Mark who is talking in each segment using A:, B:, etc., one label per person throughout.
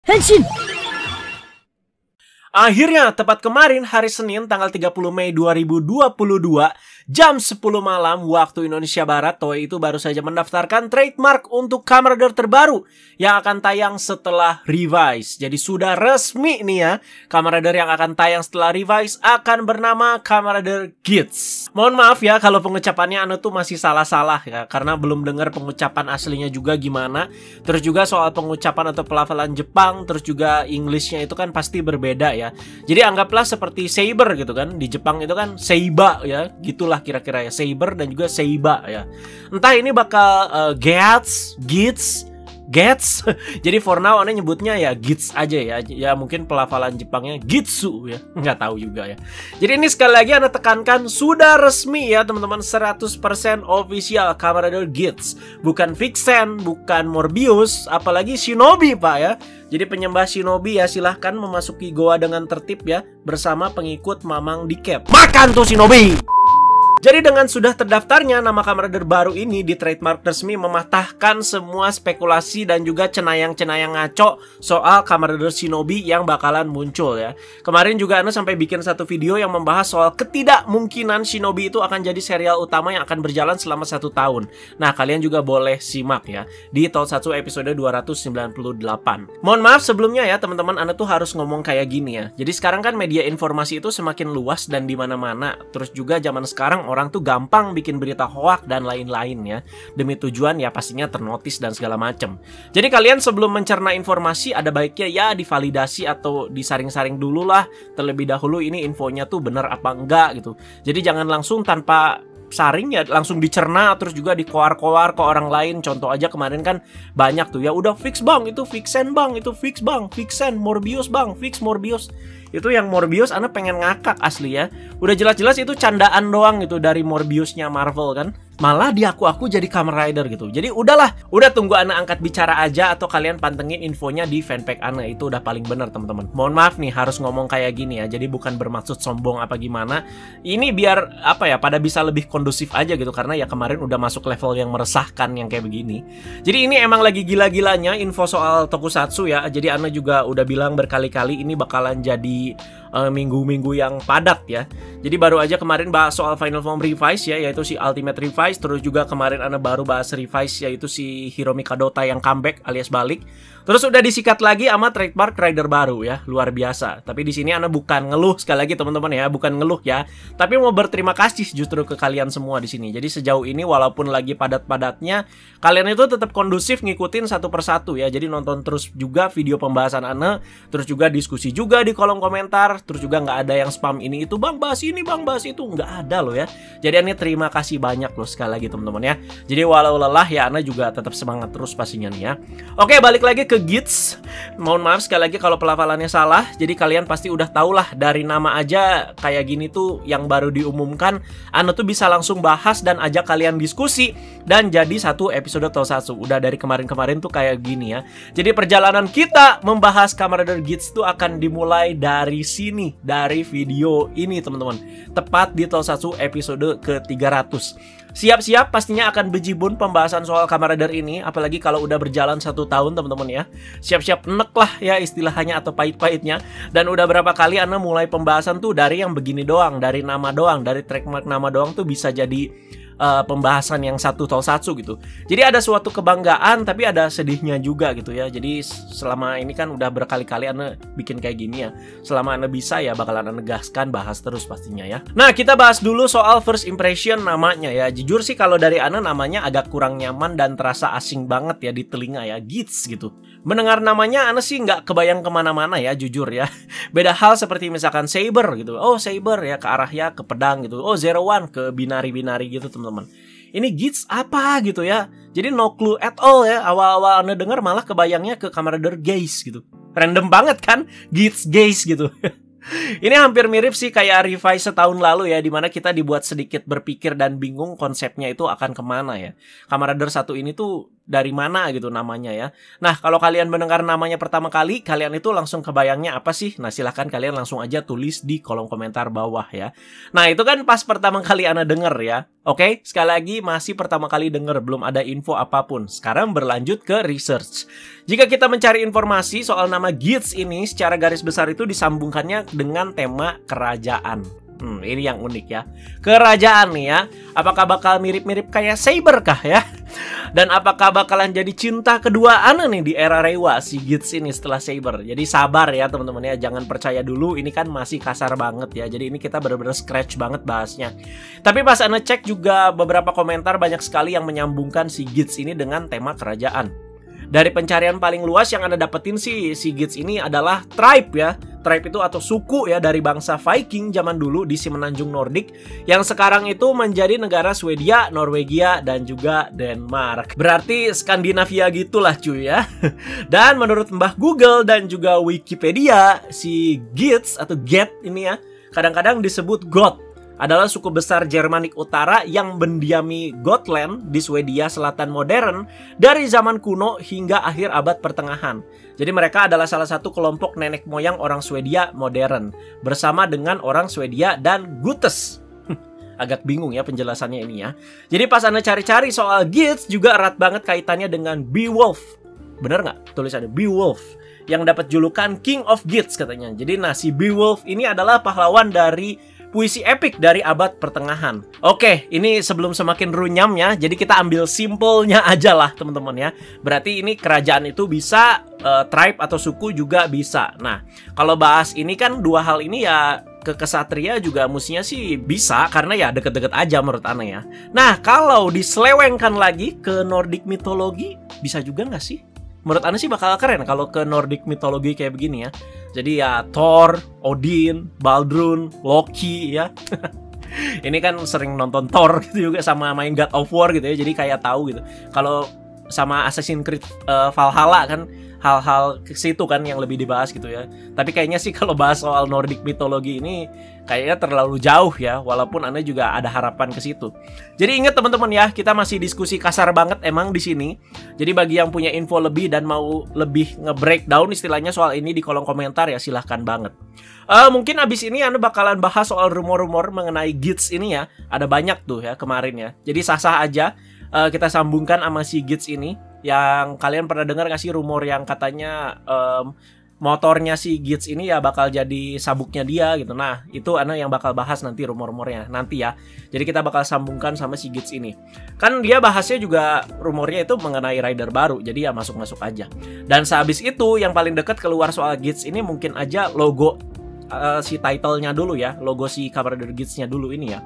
A: 変身
B: Akhirnya, tepat kemarin hari Senin tanggal 30 Mei 2022, jam 10 malam waktu Indonesia Barat, Toei itu baru saja mendaftarkan trademark untuk Kamen Rider terbaru yang akan tayang setelah Revise. Jadi sudah resmi nih ya, Kamen Rider yang akan tayang setelah Revise akan bernama Kamen Rider Geats. Mohon maaf ya kalau pengucapannya Anda tuh masih salah-salah ya, karena belum dengar pengucapan aslinya juga gimana. Terus juga soal pengucapan atau pelafalan Jepang, terus juga Englishnya itu kan pasti berbeda ya. Jadi anggaplah seperti Saber gitu kan. Di Jepang itu kan Seiba ya. Gitulah kira-kira ya. Saber dan juga Seiba ya. Entah ini bakal Geats. Jadi for now Anda nyebutnya ya Geats aja ya. Ya mungkin pelafalan Jepangnya Gitsu ya. Nggak tahu juga ya. Jadi ini sekali lagi Anda tekankan sudah resmi ya teman-teman, 100% official Kamen Rider Geats. Bukan Vixen, bukan Morbius, apalagi Shinobi Pak ya. Jadi penyembah Shinobi ya silahkan memasuki goa dengan tertib ya, bersama pengikut Mamang Dikep. Makan tuh Shinobi! Jadi dengan sudah terdaftarnya nama Kamen Rider baru ini di trademark resmi mematahkan semua spekulasi dan juga cenayang-cenayang ngaco soal Kamen Rider Shinobi yang bakalan muncul ya. Kemarin juga Anda sampai bikin satu video yang membahas soal ketidakmungkinan Shinobi itu akan jadi serial utama yang akan berjalan selama 1 tahun. Nah, kalian juga boleh simak ya di Tokusatsu episode 298. Mohon maaf sebelumnya ya teman-teman, Anda tuh harus ngomong kayak gini ya. Jadi sekarang kan media informasi itu semakin luas dan di mana-mana. Terus juga zaman sekarang orang tuh gampang bikin berita hoak dan lain-lain ya, demi tujuan ya pastinya ternotis dan segala macem. Jadi kalian sebelum mencerna informasi ada baiknya ya divalidasi atau disaring-saring dulu lah terlebih dahulu ini infonya tuh bener apa enggak gitu. Jadi jangan langsung tanpa saring ya langsung dicerna terus juga dikoar-koar ke orang lain. Contoh aja kemarin kan banyak tuh ya, udah fix bang, itu Vixen bang, itu fix bang, Vixen, Morbius bang, fix Morbius. Itu yang Morbius Anda pengen ngakak asli ya. Udah jelas-jelas itu candaan doang gitu dari Morbiusnya Marvel kan. Malah diaku-aku jadi Kamen Rider gitu. Jadi udahlah, udah tunggu Anda angkat bicara aja atau kalian pantengin infonya di fanpage Anda. Itu udah paling benar teman-teman. Mohon maaf nih harus ngomong kayak gini ya. Jadi bukan bermaksud sombong apa gimana. Ini biar apa ya, pada bisa lebih kondusif aja gitu. Karena ya kemarin udah masuk level yang meresahkan yang kayak begini. Jadi ini emang lagi gila-gilanya info soal Tokusatsu ya. Jadi Anda juga udah bilang berkali-kali ini bakalan jadi minggu-minggu yang padat ya. Jadi baru aja kemarin bahas soal Final Form Revise ya, yaitu si Ultimate Revise. Terus juga kemarin Anda baru bahas Revise, yaitu si Hiromi Kadota yang comeback alias balik. Terus udah disikat lagi sama trademark rider baru ya, luar biasa. Tapi di sini Anda bukan ngeluh, sekali lagi teman-teman ya, bukan ngeluh ya, tapi mau berterima kasih justru ke kalian semua di sini. Jadi sejauh ini walaupun lagi padat-padatnya, kalian itu tetap kondusif ngikutin satu persatu ya. Jadi nonton terus juga video pembahasan Anda, terus juga diskusi juga di kolom komentar, terus juga nggak ada yang spam ini itu, bang bahas ini, bang bahas itu, nggak ada loh ya. Jadi ini terima kasih banyak loh sekali lagi teman-teman ya. Jadi walau lelah ya Anda juga tetap semangat terus pastinya nih ya. Oke, balik lagi ke Geats. Mohon maaf sekali lagi kalau pelafalannya salah. Jadi kalian pasti udah tau lah, dari nama aja kayak gini tuh yang baru diumumkan, Anda tuh bisa langsung bahas dan ajak kalian diskusi dan jadi satu episode Tokusatsu. Udah dari kemarin-kemarin tuh kayak gini ya. Jadi perjalanan kita membahas Kamen Rider Geats tuh akan dimulai dari sini, dari video ini teman-teman. Tepat di Tokusatsu episode ke-300. Siap-siap pastinya akan bejibun pembahasan soal Kamen Rider ini, apalagi kalau udah berjalan 1 tahun teman-teman ya. Siap-siap enek lah ya istilahnya atau pahit-pahitnya. Dan udah berapa kali Anda mulai pembahasan tuh dari yang begini doang, dari nama doang, dari trademark nama doang tuh bisa jadi pembahasan yang satu Tokusatsu gitu. Jadi ada suatu kebanggaan tapi ada sedihnya juga gitu ya. Jadi selama ini kan udah berkali-kali Anda bikin kayak gini ya. Selama Anda bisa ya bakalan Anda gaskan, bahas terus pastinya ya. Nah, kita bahas dulu soal first impression namanya ya. Jujur sih kalau dari Anda namanya agak kurang nyaman dan terasa asing banget ya di telinga ya, Geats gitu. Mendengar namanya Anda sih nggak kebayang kemana-mana ya, jujur ya. Beda hal seperti misalkan Saber gitu. Oh Saber ya ke arahnya ke pedang gitu. Oh Zero One ke binari-binari gitu teman-teman. Ini Geats apa gitu ya. Jadi no clue at all ya. Awal-awal Anda dengar malah kebayangnya ke Kamen Rider Geats gitu. Random banget kan, Geats Geats gitu. Ini hampir mirip sih kayak Revise setahun lalu ya, dimana kita dibuat sedikit berpikir dan bingung konsepnya itu akan kemana ya. Kamen Rider 1 ini tuh dari mana gitu namanya ya. Nah, kalau kalian mendengar namanya pertama kali, kalian itu langsung kebayangnya apa sih? Nah, silahkan kalian langsung aja tulis di kolom komentar bawah ya. Nah, itu kan pas pertama kali Ana denger ya. Oke, sekali lagi masih pertama kali denger, belum ada info apapun. Sekarang berlanjut ke research. Jika kita mencari informasi soal nama GITS ini, secara garis besar itu disambungkannya dengan tema kerajaan. Ini yang unik ya. Kerajaan nih ya. Apakah bakal mirip-mirip kayak Saber kah ya? Dan apakah bakalan jadi cinta kedua Ana nih di era Reiwa si GITS ini setelah Saber? Jadi sabar ya teman-teman ya, jangan percaya dulu, ini kan masih kasar banget ya. Jadi ini kita benar-benar scratch banget bahasnya. Tapi pas Ana cek juga beberapa komentar banyak sekali yang menyambungkan si GITS ini dengan tema kerajaan. Dari pencarian paling luas yang Anda dapetin sih, si GITS ini adalah tribe ya. Tribe itu atau suku ya dari bangsa Viking zaman dulu di semenanjung Nordik yang sekarang itu menjadi negara Swedia, Norwegia, dan juga Denmark. Berarti Skandinavia gitulah cuy ya. Dan menurut Mbah Google dan juga Wikipedia, si GITS atau Get ini ya kadang-kadang disebut God. Adalah suku besar Jermanik Utara yang mendiami Gotland di Swedia Selatan modern dari zaman kuno hingga akhir abad pertengahan. Jadi mereka adalah salah satu kelompok nenek moyang orang Swedia modern bersama dengan orang Swedia dan Gutes. Agak bingung ya penjelasannya ini ya. Jadi pas Anda cari-cari soal GITS juga erat banget kaitannya dengan Beowulf. Bener nggak tulisannya Beowulf? Yang dapat julukan King of GITS katanya. Jadi si Beowulf ini adalah pahlawan dari puisi epik dari abad pertengahan. Oke, ini sebelum semakin runyam ya, jadi kita ambil simpelnya aja lah teman-teman ya. Berarti ini kerajaan itu bisa, tribe atau suku juga bisa. Nah, kalau bahas ini kan dua hal ini ya, ke kesatria juga mestinya sih bisa, karena ya deket-deket aja menurut Ana ya. Nah, kalau diselewengkan lagi ke Nordic mitologi, bisa juga nggak sih? Menurut Ana sih bakal keren kalau ke Nordic mitologi kayak begini ya. Jadi ya Thor, Odin, Baldrun, Loki ya. Ini kan sering nonton Thor gitu juga sama main God of War gitu ya. Jadi kayak tahu gitu. Kalau sama Assassin's Creed Valhalla kan hal-hal ke situ kan yang lebih dibahas gitu ya. Tapi kayaknya sih kalau bahas soal Nordic mitologi ini kayaknya terlalu jauh ya, walaupun Anda juga ada harapan ke situ. Jadi ingat teman-teman ya, kita masih diskusi kasar banget emang di sini. Jadi bagi yang punya info lebih dan mau lebih nge-breakdown istilahnya soal ini di kolom komentar ya silahkan banget. Mungkin abis ini Anda bakalan bahas soal rumor-rumor mengenai GITS ini ya. Ada banyak tuh ya kemarin ya. Jadi sah-sah aja kita sambungkan sama si GITS ini. Yang kalian pernah dengar gak sih rumor yang katanya motornya si GITS ini ya bakal jadi sabuknya dia gitu. Nah, itu Ana yang bakal bahas nanti rumor-rumornya nanti ya. Jadi kita bakal sambungkan sama si GITS ini. Kan dia bahasnya juga rumornya itu mengenai rider baru. Jadi ya masuk-masuk aja. Dan sehabis itu yang paling dekat keluar soal GITS ini mungkin aja logo si title-nya dulu ya. Logo si Kamen Rider GITS-nya dulu ini ya.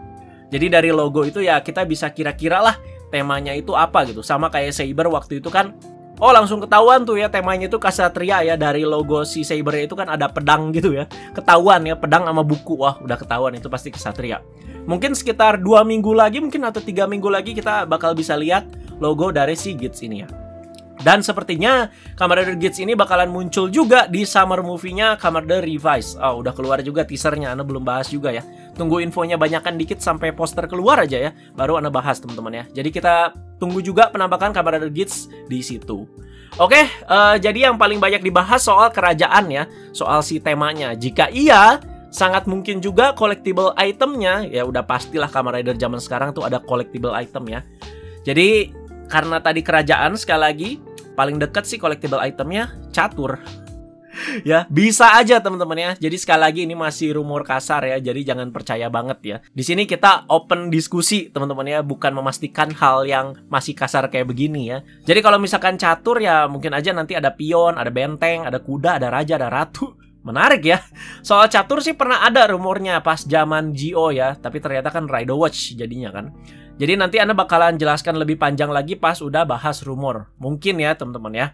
B: Jadi dari logo itu ya kita bisa kira-kira lah temanya itu apa gitu. Sama kayak Saber waktu itu kan, oh langsung ketahuan tuh ya temanya itu Ksatria ya. Dari logo si Saber itu kan ada pedang gitu ya. Ketahuan ya, pedang sama buku. Wah udah ketahuan itu pasti Ksatria. Mungkin sekitar 2 minggu lagi mungkin atau 3 minggu lagi kita bakal bisa lihat logo dari si GITS ini ya. Dan sepertinya Kamen Rider GITS ini bakalan muncul juga di summer movie-nya Kamen Rider Revice. Oh, udah keluar juga teasernya, Ana belum bahas juga ya. Tunggu infonya banyakan dikit sampai poster keluar aja ya, baru Ana bahas teman-teman ya. Jadi kita tunggu juga penampakan Kamen Rider GITS di situ. Oke, jadi yang paling banyak dibahas soal kerajaan ya, soal si temanya. Jika iya, sangat mungkin juga collectible itemnya, ya udah pastilah Kamen Rider zaman sekarang tuh ada collectible item ya. Jadi karena tadi kerajaan sekali lagi, paling dekat sih collectible itemnya catur. Ya, bisa aja teman-teman ya. Jadi sekali lagi ini masih rumor kasar ya. Jadi jangan percaya banget ya. Di sini kita open diskusi teman-teman ya, bukan memastikan hal yang masih kasar kayak begini ya. Jadi kalau misalkan catur ya mungkin aja nanti ada pion, ada benteng, ada kuda, ada raja, ada ratu. Menarik ya. Soal catur sih pernah ada rumornya pas zaman Gio ya, tapi ternyata kan Rider Watch jadinya kan. Jadi nanti Anda bakalan jelaskan lebih panjang lagi pas udah bahas rumor. Mungkin ya teman-teman ya.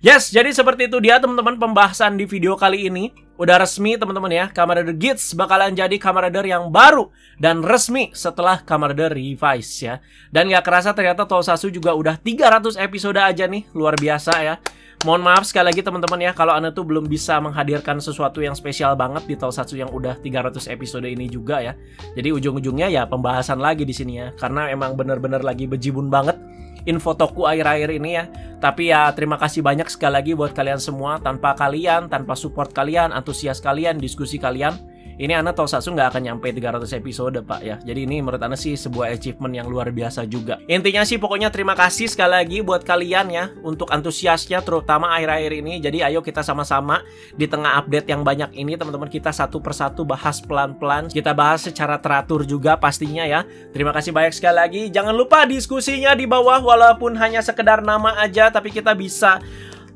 B: Yes, jadi seperti itu dia teman-teman pembahasan di video kali ini. Udah resmi teman-teman ya, Kamen Rider GITS bakalan jadi Kamen Rider yang baru dan resmi setelah Kamen Rider Revice ya. Dan gak kerasa ternyata Tokusatsu juga udah 300 episode aja nih, luar biasa ya. Mohon maaf sekali lagi teman-teman ya kalau Anda tuh belum bisa menghadirkan sesuatu yang spesial banget di Tokusatsu yang udah 300 episode ini juga ya. Jadi ujung-ujungnya ya pembahasan lagi di sini ya, karena emang bener-bener lagi bejibun banget info Toku akhir-akhir ini ya. Tapi ya terima kasih banyak sekali lagi buat kalian semua. Tanpa kalian, tanpa support kalian, antusias kalian, diskusi kalian, ini Ana Tokusatsu nggak akan nyampe 300 episode Pak ya. Jadi ini menurut Ana sih sebuah achievement yang luar biasa juga. Intinya sih pokoknya terima kasih sekali lagi buat kalian ya, untuk antusiasnya terutama akhir-akhir ini. Jadi ayo kita sama-sama di tengah update yang banyak ini teman-teman, kita satu persatu bahas pelan-pelan. Kita bahas secara teratur juga pastinya ya. Terima kasih banyak sekali lagi. Jangan lupa diskusinya di bawah, walaupun hanya sekedar nama aja, tapi kita bisa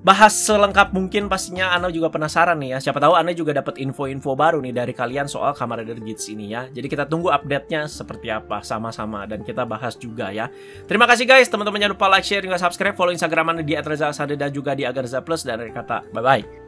B: bahas selengkap mungkin. Pastinya Ana juga penasaran nih ya. Siapa tahu Ana juga dapat info-info baru nih dari kalian soal Kamen Rider Geats ini ya. Jadi kita tunggu update-nya seperti apa sama-sama dan kita bahas juga ya. Terima kasih guys, teman-teman jangan lupa like, share, dan subscribe, follow Instagram Ana di @rezalsade dan juga di Agarza Plus, dan dari kata bye-bye.